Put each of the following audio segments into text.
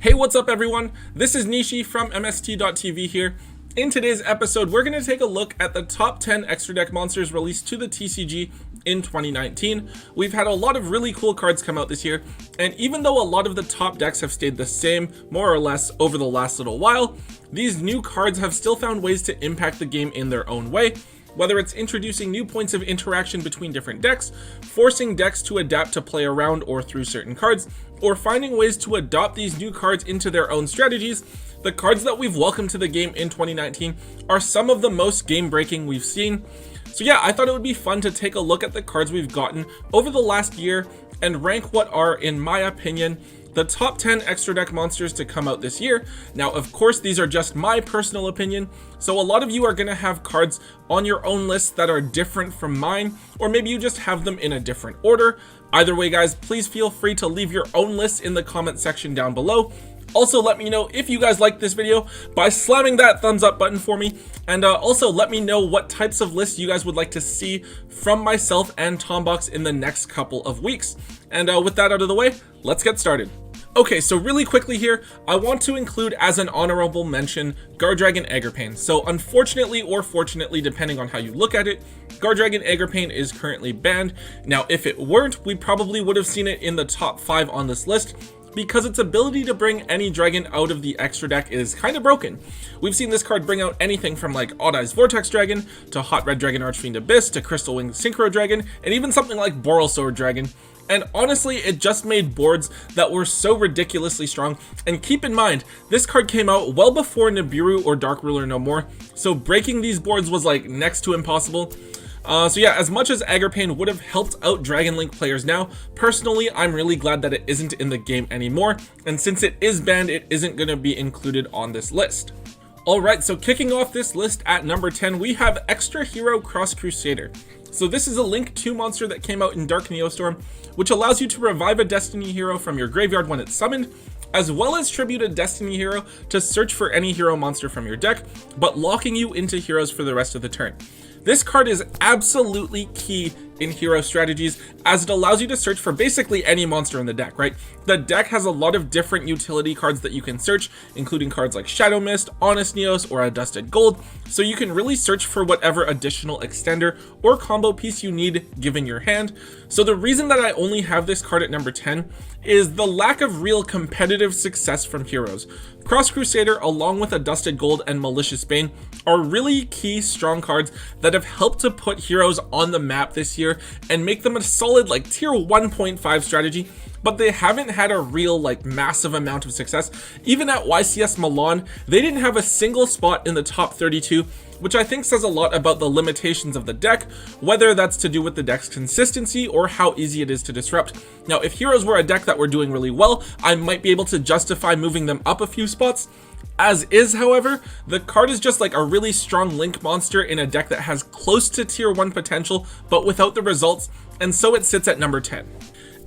Hey, what's up everyone? This is Nishi from MST.TV here. In today's episode, we're going to take a look at the top 10 extra deck monsters released to the TCG in 2019. We've had a lot of really cool cards come out this year, and even though a lot of the top decks have stayed the same, more or less, over the last little while, these new cards have still found ways to impact the game in their own way. Whether it's introducing new points of interaction between different decks, forcing decks to adapt to play around or through certain cards, or finding ways to adopt these new cards into their own strategies, the cards that we've welcomed to the game in 2019 are some of the most game-breaking we've seen. So yeah, I thought it would be fun to take a look at the cards we've gotten over the last year and rank what are, in my opinion, the top 10 extra deck monsters to come out this year. Now, of course, these are just my personal opinion, so a lot of you are going to have cards on your own list that are different from mine, or maybe you just have them in a different order. Either way, guys, please feel free to leave your own lists in the comment section down below. Also, let me know if you guys liked this video by slamming that thumbs up button for me, and also let me know what types of lists you guys would like to see from myself and Tombox in the next couple of weeks. And with that out of the way, let's get started. Okay, so really quickly here, I want to include as an honorable mention Guardragon Agripain. So unfortunately, or fortunately, depending on how you look at it, Guardragon Agripain is currently banned. Now, if it weren't, we probably would have seen it in the top 5 on this list, because its ability to bring any dragon out of the extra deck is kind of broken. We've seen this card bring out anything from like Odd Eyes Vortex Dragon, to Hot Red Dragon Archfiend Abyss, to Crystal Winged Synchro Dragon, and even something like BORRELOAD Dragon. And honestly, it just made boards that were so ridiculously strong. And keep in mind, this card came out well before Nibiru or Dark Ruler No More, so breaking these boards was like next to impossible. So yeah, as much as Agripain would have helped out Dragon Link players now, personally, I'm really glad that it isn't in the game anymore, and since it is banned, it isn't going to be included on this list. Alright, so kicking off this list at number 10, we have Extra Hero Cross Crusader. So this is a Link 2 monster that came out in Dark Neostorm, which allows you to revive a Destiny hero from your graveyard when it's summoned, as well as tribute a Destiny hero to search for any hero monster from your deck, but locking you into heroes for the rest of the turn. This card is absolutely key in hero strategies, as it allows you to search for basically any monster in the deck, right? The deck has a lot of different utility cards that you can search, including cards like Shadow Mist, Honest Neos, or Adusted Gold, so you can really search for whatever additional extender or combo piece you need given your hand. So the reason that I only have this card at number 10 is the lack of real competitive success from heroes. Cross Crusader, along with Adusted Gold and Malicious Bane, are really key strong cards that have helped to put heroes on the map this year and make them a solid like tier 1.5 strategy, but they haven't had a real like massive amount of success. Even at YCS Milan, they didn't have a single spot in the top 32, which I think says a lot about the limitations of the deck, whether that's to do with the deck's consistency or how easy it is to disrupt. Now, if heroes were a deck that were doing really well, I might be able to justify moving them up a few spots. As is, however, the card is just like a really strong Link monster in a deck that has close to tier 1 potential, but without the results, and so it sits at number 10.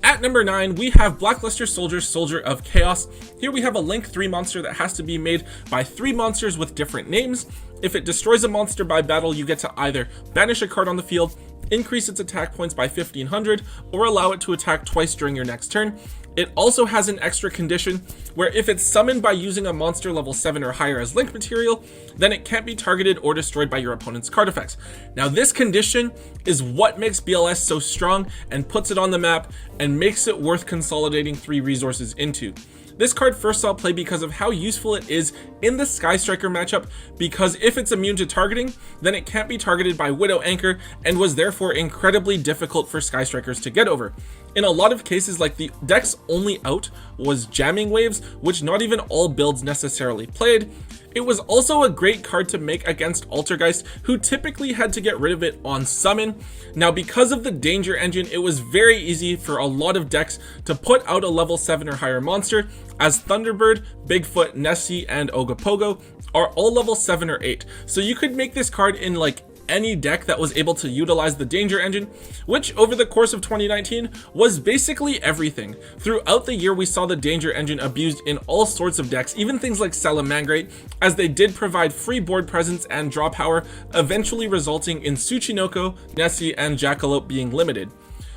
At number 9, we have Blackluster Soldier, Soldier of Chaos. Here we have a Link 3 monster that has to be made by 3 monsters with different names. If it destroys a monster by battle, you get to either banish a card on the field, increase its attack points by 1500, or allow it to attack twice during your next turn. It also has an extra condition where if it's summoned by using a monster level 7 or higher as Link material, then it can't be targeted or destroyed by your opponent's card effects. Now, this condition is what makes BLS so strong and puts it on the map and makes it worth consolidating 3 resources into. This card first saw play because of how useful it is in the Sky Striker matchup, because if it's immune to targeting, then it can't be targeted by Widow Anchor, and was therefore incredibly difficult for Sky Strikers to get over. In a lot of cases, like the deck's only out was Jamming Waves, which not even all builds necessarily played. It was also a great card to make against Altergeist, who typically had to get rid of it on summon. Now, because of the Danger Engine, it was very easy for a lot of decks to put out a level 7 or higher monster, as Thunderbird, Bigfoot, Nessie, and Ogopogo are all level 7 or 8. So you could make this card in like any deck that was able to utilize the Danger Engine, which over the course of 2019 was basically everything. Throughout the year, we saw the Danger Engine abused in all sorts of decks, even things like Salamangreat, as they did provide free board presence and draw power, eventually resulting in Tsuchinoko, Nessie, and Jackalope being limited.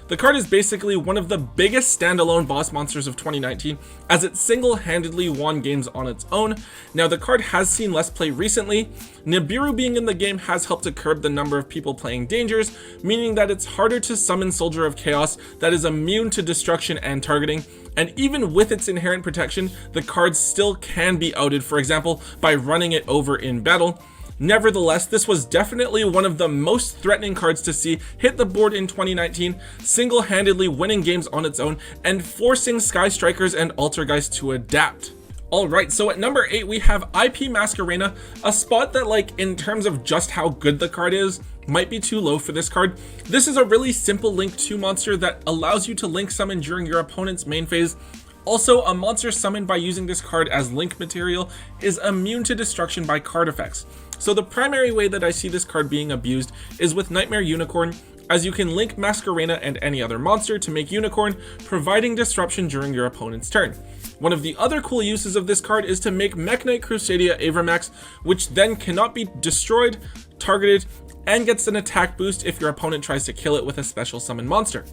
The card is basically one of the biggest standalone boss monsters of 2019, as it single-handedly won games on its own. Now, the card has seen less play recently. Nibiru being in the game has helped to curb the number of people playing Dangers, meaning that it's harder to summon Soldier of Chaos that is immune to destruction and targeting, and even with its inherent protection, the card still can be outed, for example, by running it over in battle. Nevertheless, this was definitely one of the most threatening cards to see hit the board in 2019, single-handedly winning games on its own and forcing Sky Strikers and Altergeist to adapt. Alright, so at number 8 we have IP Masquerena, a spot that, like, in terms of just how good the card is, might be too low for this card. This is a really simple Link 2 monster that allows you to Link summon during your opponent's main phase. Also, a monster summoned by using this card as Link material is immune to destruction by card effects. So the primary way that I see this card being abused is with Nightmare Unicorn, as you can link Masquerena and any other monster to make Unicorn, providing disruption during your opponent's turn. One of the other cool uses of this card is to make Mech Knight Crusadia Avramax, which then cannot be destroyed, targeted, and gets an attack boost if your opponent tries to kill it with a special summon monster.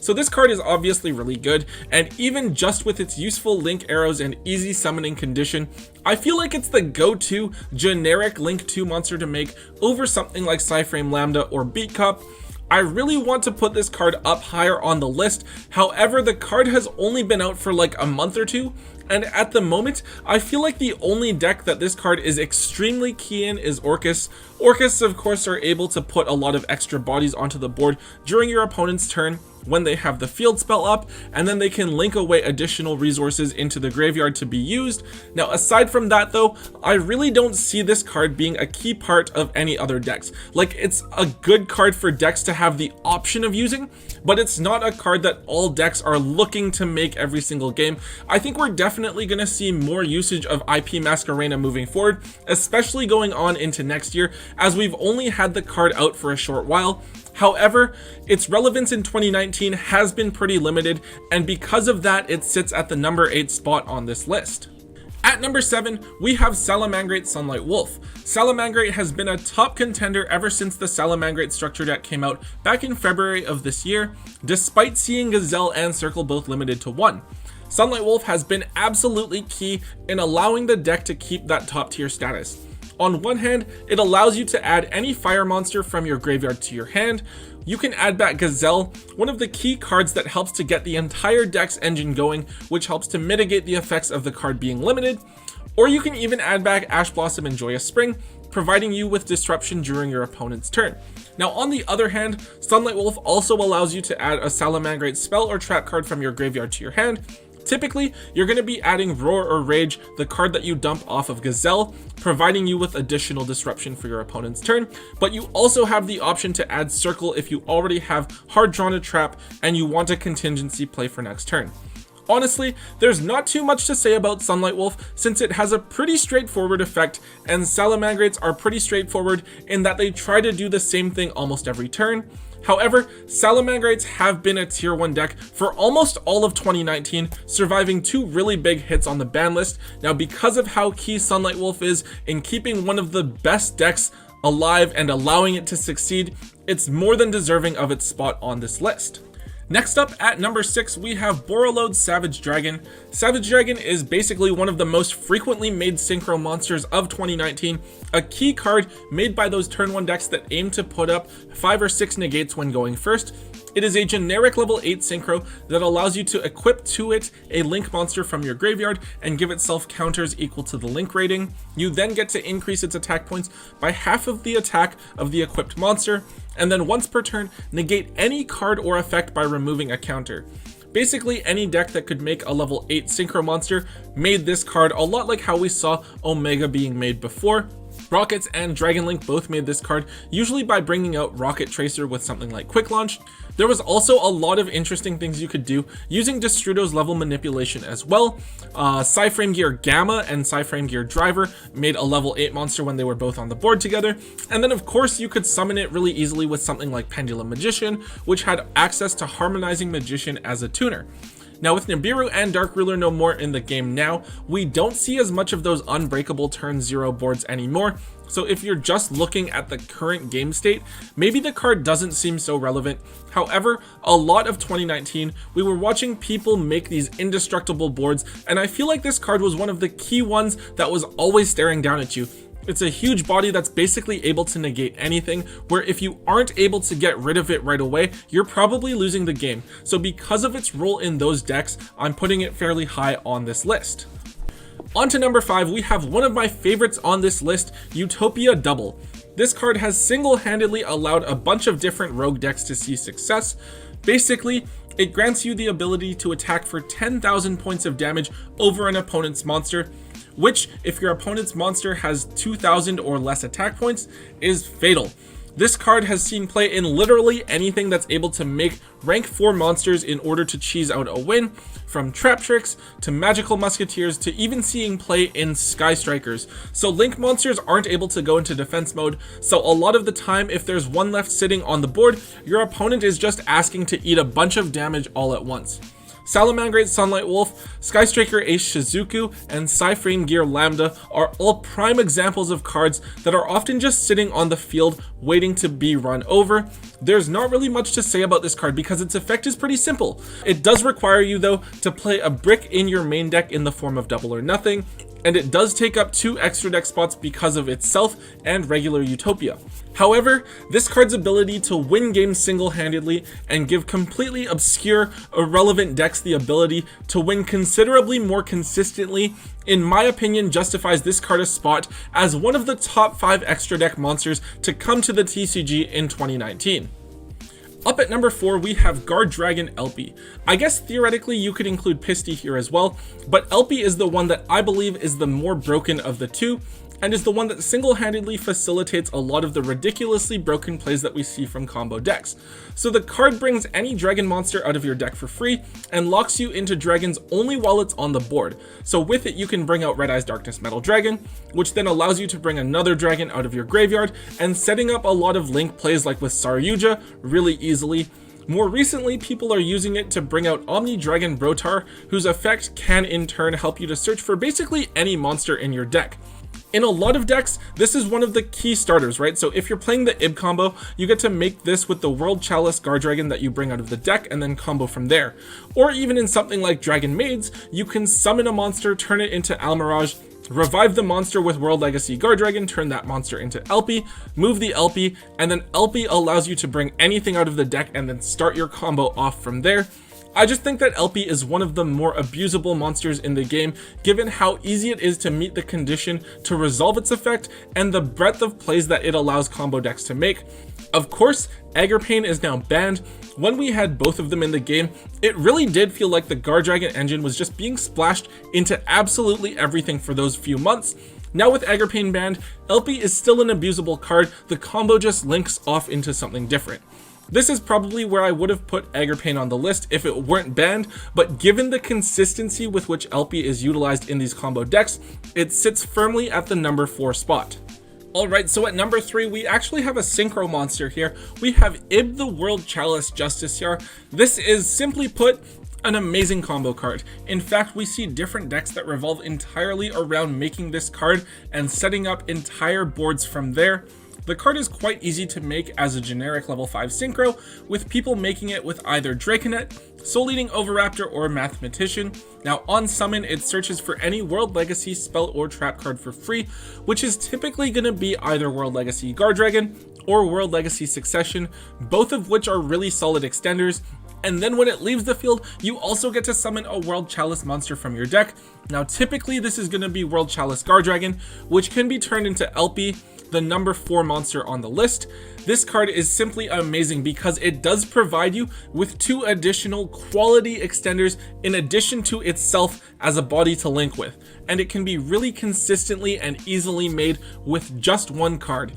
So this card is obviously really good, and even just with its useful Link arrows and easy summoning condition, I feel like it's the go-to generic Link 2 monster to make over something like Psyframe Lambda or Beat Cop. I really want to put this card up higher on the list, however the card has only been out for like a month or two, and at the moment, I feel like the only deck that this card is extremely key in is ORCUST. ORCUSTs of course are able to put a lot of extra bodies onto the board during your opponent's turn when they have the field spell up, and then they can link away additional resources into the graveyard to be used. Now aside from that though, I really don't see this card being a key part of any other decks. Like, it's a good card for decks to have the option of using, but it's not a card that all decks are looking to make every single game. I think we're definitely going to see more usage of IP Masquerena moving forward, especially going on into next year, as we've only had the card out for a short while. However, its relevance in 2019 has been pretty limited, and because of that, it sits at the number 8 spot on this list. At number 7, we have Salamangreat Sunlight Wolf. Salamangreat has been a top contender ever since the Salamangreat structure deck came out back in February of this year, despite seeing Gazelle and Circle both limited to 1. Sunlight Wolf has been absolutely key in allowing the deck to keep that top tier status. On one hand, it allows you to add any fire monster from your graveyard to your hand. You can add back Gazelle, one of the key cards that helps to get the entire deck's engine going, which helps to mitigate the effects of the card being limited. Or you can even add back Ash Blossom and Joyous Spring, providing you with disruption during your opponent's turn. Now on the other hand, Sunlight Wolf also allows you to add a Salamangreat spell or trap card from your graveyard to your hand. Typically, you're going to be adding Roar or Rage, the card that you dump off of Gazelle, providing you with additional disruption for your opponent's turn, but you also have the option to add Circle if you already have hard drawn a trap and you want a contingency play for next turn. Honestly, there's not too much to say about Sunlight Wolf since it has a pretty straightforward effect, and Salamangreats are pretty straightforward in that they try to do the same thing almost every turn. However, Salamangreats have been a tier 1 deck for almost all of 2019, surviving 2 really big hits on the ban list. Now because of how key Sunlight Wolf is in keeping one of the best decks alive and allowing it to succeed, it's more than deserving of its spot on this list. Next up at number 6, we have BORRELOAD Savage Dragon. Savage Dragon is basically one of the most frequently made synchro monsters of 2019, a key card made by those turn 1 decks that aim to put up 5 or 6 negates when going first. It is a generic level 8 synchro that allows you to equip to it a link monster from your graveyard and give itself counters equal to the link rating. You then get to increase its attack points by half of the attack of the equipped monster, and then once per turn, negate any card or effect by removing a counter. Basically, any deck that could make a level 8 synchro monster made this card a lot like how we saw Omega being made before. Rockets and Dragon Link both made this card, usually by bringing out Rocket Tracer with something like Quick Launch. There was also a lot of interesting things you could do using Destrudo's level manipulation as well. Psyframe Gear Gamma and Psyframe Gear Driver made a level 8 monster when they were both on the board together. And then of course you could summon it really easily with something like Pendulum Magician, which had access to Harmonizing Magician as a tuner. Now with Nibiru and Dark Ruler no more in the game now, we don't see as much of those unbreakable turn 0 boards anymore, so if you're just looking at the current game state, maybe the card doesn't seem so relevant. However, a lot of 2019, we were watching people make these indestructible boards, and I feel like this card was one of the key ones that was always staring down at you. It's a huge body that's basically able to negate anything, where if you aren't able to get rid of it right away, you're probably losing the game. So because of its role in those decks, I'm putting it fairly high on this list. On to number 5, we have one of my favorites on this list, Utopia Double. This card has single-handedly allowed a bunch of different rogue decks to see success. Basically, it grants you the ability to attack for 10,000 points of damage over an opponent's monster, which, if your opponent's monster has 2,000 or less attack points, is fatal. This card has seen play in literally anything that's able to make rank 4 monsters in order to cheese out a win, from Trap Tricks to Magical Musketeers to even seeing play in Sky Strikers. So Link monsters aren't able to go into defense mode, so a lot of the time if there's one left sitting on the board, your opponent is just asking to eat a bunch of damage all at once. Salamangreat Sunlight Wolf, Sky Striker Ace Shizuku, and Cyframe Gear Lambda are all prime examples of cards that are often just sitting on the field waiting to be run over. There's not really much to say about this card because its effect is pretty simple. It does require you though to play a brick in your main deck in the form of Double or Nothing, and it does take up 2 extra deck spots because of itself and regular Utopia. However, this card's ability to win games single-handedly and give completely obscure, irrelevant decks the ability to win considerably more consistently, in my opinion, justifies this card a spot as one of the top 5 extra deck monsters to come to the TCG in 2019. Up at number 4, we have Guard Dragon Elpie. I guess theoretically you could include Pisty here as well, but Elpie is the one that I believe is the more broken of the two, and is the one that single-handedly facilitates a lot of the ridiculously broken plays that we see from combo decks. So the card brings any dragon monster out of your deck for free, and locks you into dragons only while it's on the board. So with it you can bring out Red Eyes Darkness Metal Dragon, which then allows you to bring another dragon out of your graveyard, and setting up a lot of link plays like with Saryuja really easily. More recently, people are using it to bring out Omni Dragon Brotar, whose effect can in turn help you to search for basically any monster in your deck. In a lot of decks, this is one of the key starters, right? So if you're playing the IB combo, you get to make this with the World Chalice Guard Dragon that you bring out of the deck and then combo from there. Or even in something like Dragon Maids, you can summon a monster, turn it into Almirage, revive the monster with World Legacy Guard Dragon, turn that monster into Elpie, move the Elpie, and then Elpie allows you to bring anything out of the deck and then start your combo off from there. I just think that Elpie is one of the more abusable monsters in the game, given how easy it is to meet the condition to resolve its effect and the breadth of plays that it allows combo decks to make. Of course, Aggerpain is now banned. When we had both of them in the game, it really did feel like the Guard Dragon engine was just being splashed into absolutely everything for those few months. Now with Aggerpain banned, Elpie is still an abusable card, the combo just links off into something different. This is probably where I would have put Aggerpain on the list if it weren't banned, but given the consistency with which Elpie is utilized in these combo decks, it sits firmly at the number 4 spot. Alright, so at number 3, we actually have a synchro monster here. We have Ib the World Chalice Justiciar. This is, simply put, an amazing combo card. In fact, we see different decks that revolve entirely around making this card and setting up entire boards from there. The card is quite easy to make as a generic level 5 synchro, with people making it with either Draconet, Soul Eating Oviraptor, or Mathematician. Now on summon, it searches for any World Legacy spell or trap card for free, which is typically going to be either World Legacy Guard Dragon or World Legacy Succession, both of which are really solid extenders. And then when it leaves the field, you also get to summon a World Chalice monster from your deck. Now typically this is going to be World Chalice Guard Dragon, which can be turned into Elpie, the number 4 monster on the list. This card is simply amazing because it does provide you with 2 additional quality extenders in addition to itself as a body to link with, and it can be really consistently and easily made with just 1 card.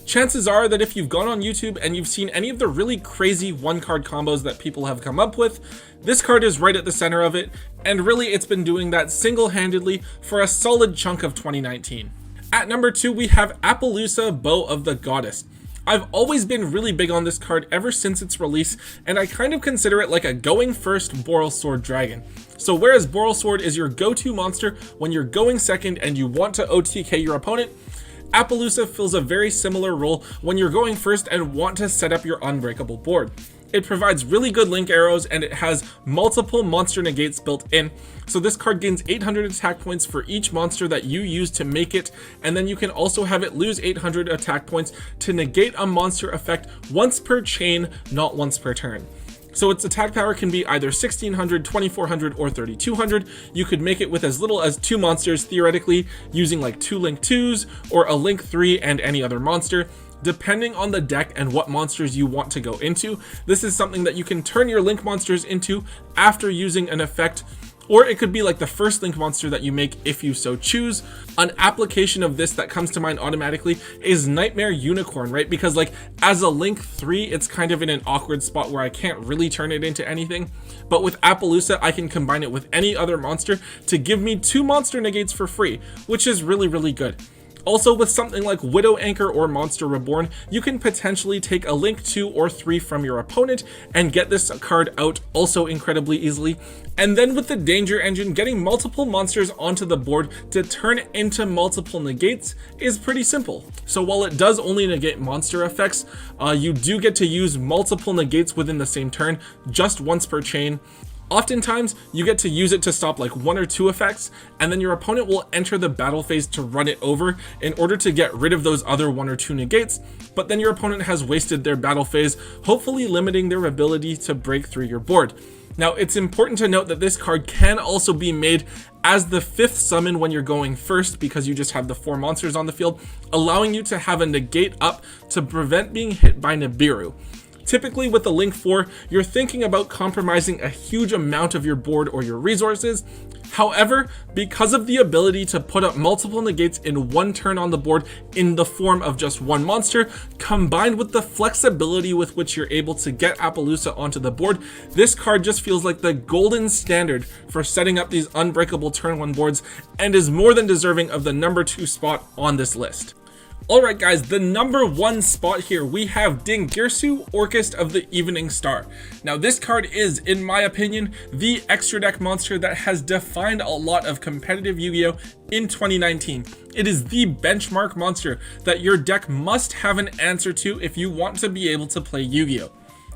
Chances are that if you've gone on YouTube and you've seen any of the really crazy 1-card combos that people have come up with, this card is right at the center of it, and really it's been doing that single-handedly for a solid chunk of 2019. At number 2, we have APOLLOUSA, Bow of the Goddess. I've always been really big on this card ever since its release, and I kind of consider it like a going first Borrelsword Dragon. So whereas Borrelsword is your go-to monster when you're going second and you want to OTK your opponent, APOLLOUSA fills a very similar role when you're going first and want to set up your unbreakable board. It provides really good link arrows and it has multiple monster negates built in. So this card gains 800 attack points for each monster that you use to make it, and then you can also have it lose 800 attack points to negate a monster effect once per chain, not once per turn. So its attack power can be either 1600, 2400, or 3200. You could make it with as little as 2 monsters theoretically, using like 2 Link 2s or a Link 3 and any other monster. Depending on the deck and what monsters you want to go into, this is something that you can turn your Link monsters into after using an effect, or it could be like the first Link monster that you make if you so choose. An application of this that comes to mind automatically is Nightmare Unicorn, right? Because like as a Link 3, it's kind of in an awkward spot where I can't really turn it into anything. But with APOLLOUSA, I can combine it with any other monster to give me 2 monster negates for free, which is really, really good. Also, with something like Widow Anchor or Monster Reborn, you can potentially take a Link 2 or 3 from your opponent and get this card out also incredibly easily. And then with the Danger Engine, getting multiple monsters onto the board to turn into multiple negates is pretty simple. So while it does only negate monster effects, you do get to use multiple negates within the same turn, just once per chain. Oftentimes, you get to use it to stop like 1 or 2 effects, and then your opponent will enter the battle phase to run it over in order to get rid of those other 1 or 2 negates, but then your opponent has wasted their battle phase, hopefully limiting their ability to break through your board. Now, it's important to note that this card can also be made as the 5th summon when you're going first, because you just have the 4 monsters on the field, allowing you to have a negate up to prevent being hit by Nibiru. Typically with the Link 4, you're thinking about compromising a huge amount of your board or your resources. However, because of the ability to put up multiple negates in 1 turn on the board in the form of just 1 monster, combined with the flexibility with which you're able to get APOLLOUSA onto the board, this card just feels like the golden standard for setting up these unbreakable turn 1 boards and is more than deserving of the number 2 spot on this list. Alright guys, the number 1 spot here, we have DINGIRSU, ORCUST of the Evening Star. Now this card is, in my opinion, the extra deck monster that has defined a lot of competitive Yu-Gi-Oh! In 2019. It is the benchmark monster that your deck must have an answer to if you want to be able to play Yu-Gi-Oh!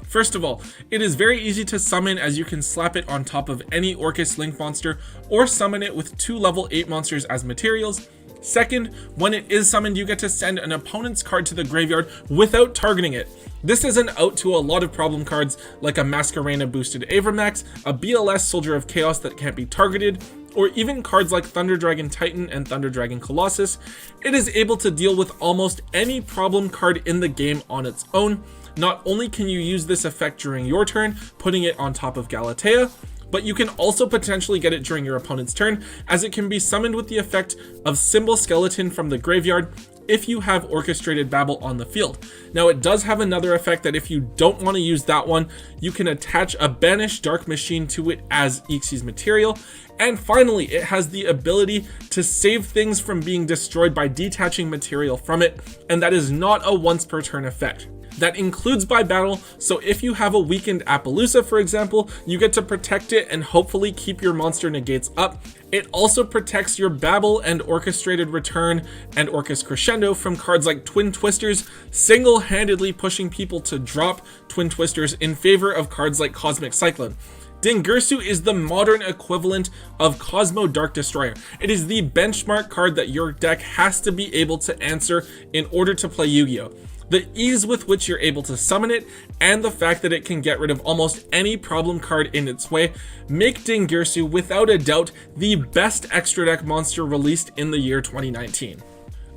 First of all, it is very easy to summon, as you can slap it on top of any ORCUST Link monster or summon it with 2 level 8 monsters as materials. Second, when it is summoned, you get to send an opponent's card to the graveyard without targeting it. This is an out to a lot of problem cards like a Masquerena boosted Avramax, a BLS Soldier of Chaos that can't be targeted, or even cards like Thunder Dragon Titan and Thunder Dragon Colossus. It is able to deal with almost any problem card in the game on its own. Not only can you use this effect during your turn, putting it on top of Galatea, but you can also potentially get it during your opponent's turn, as it can be summoned with the effect of Symbol Skeleton from the graveyard if you have Orchestrated Babel on the field. Now it does have another effect that if you don't want to use that one, you can attach a Banished Dark Machine to it as Ixie's material. And finally, it has the ability to save things from being destroyed by detaching material from it, and that is not a once per turn effect. That includes by battle, so if you have a weakened APOLLOUSA, for example, you get to protect it and hopefully keep your monster negates up. It also protects your Babel and Orchestrated Return and Orcus Crescendo from cards like Twin Twisters, single-handedly pushing people to drop Twin Twisters in favor of cards like Cosmic Cyclone. DINGIRSU is the modern equivalent of Cosmo Dark Destroyer. It is the benchmark card that your deck has to be able to answer in order to play Yu-Gi-Oh! The ease with which you're able to summon it, and the fact that it can get rid of almost any problem card in its way, make DINGIRSU without a doubt the best extra deck monster released in the year 2019.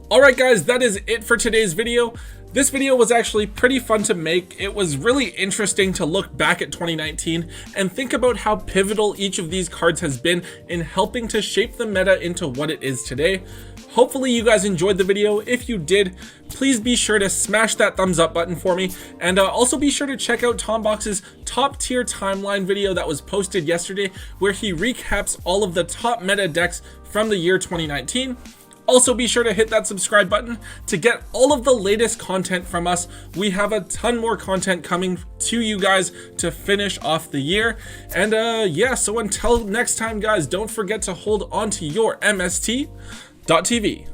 Alright guys, that is it for today's video. This video was actually pretty fun to make. It was really interesting to look back at 2019 and think about how pivotal each of these cards has been in helping to shape the meta into what it is today. Hopefully you guys enjoyed the video. If you did, please be sure to smash that thumbs up button for me, and also be sure to check out Tombox's top tier timeline video that was posted yesterday, where he recaps all of the top meta decks from the year 2019. Also, be sure to hit that subscribe button to get all of the latest content from us. We have a ton more content coming to you guys to finish off the year. And yeah, so until next time, guys, don't forget to hold on to your MST.TV.